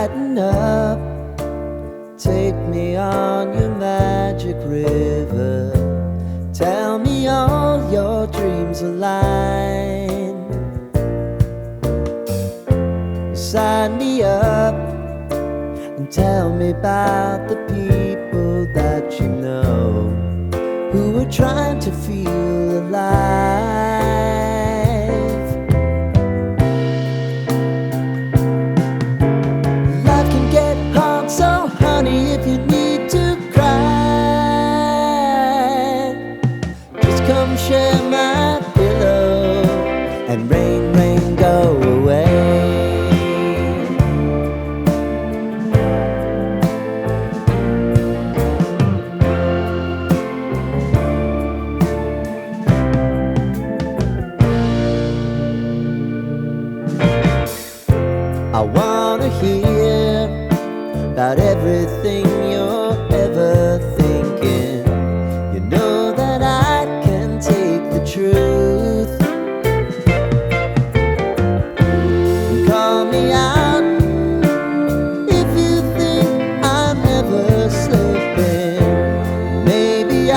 lighten up. Take me on your magic river. Tell me all your dreams align. Sign me up and tell me about the people that you know who are trying to feel alive. Life can get hard, so honey, if you need to cry, just come share my pillow and rain, rain, go away. I wanna hear about everything you're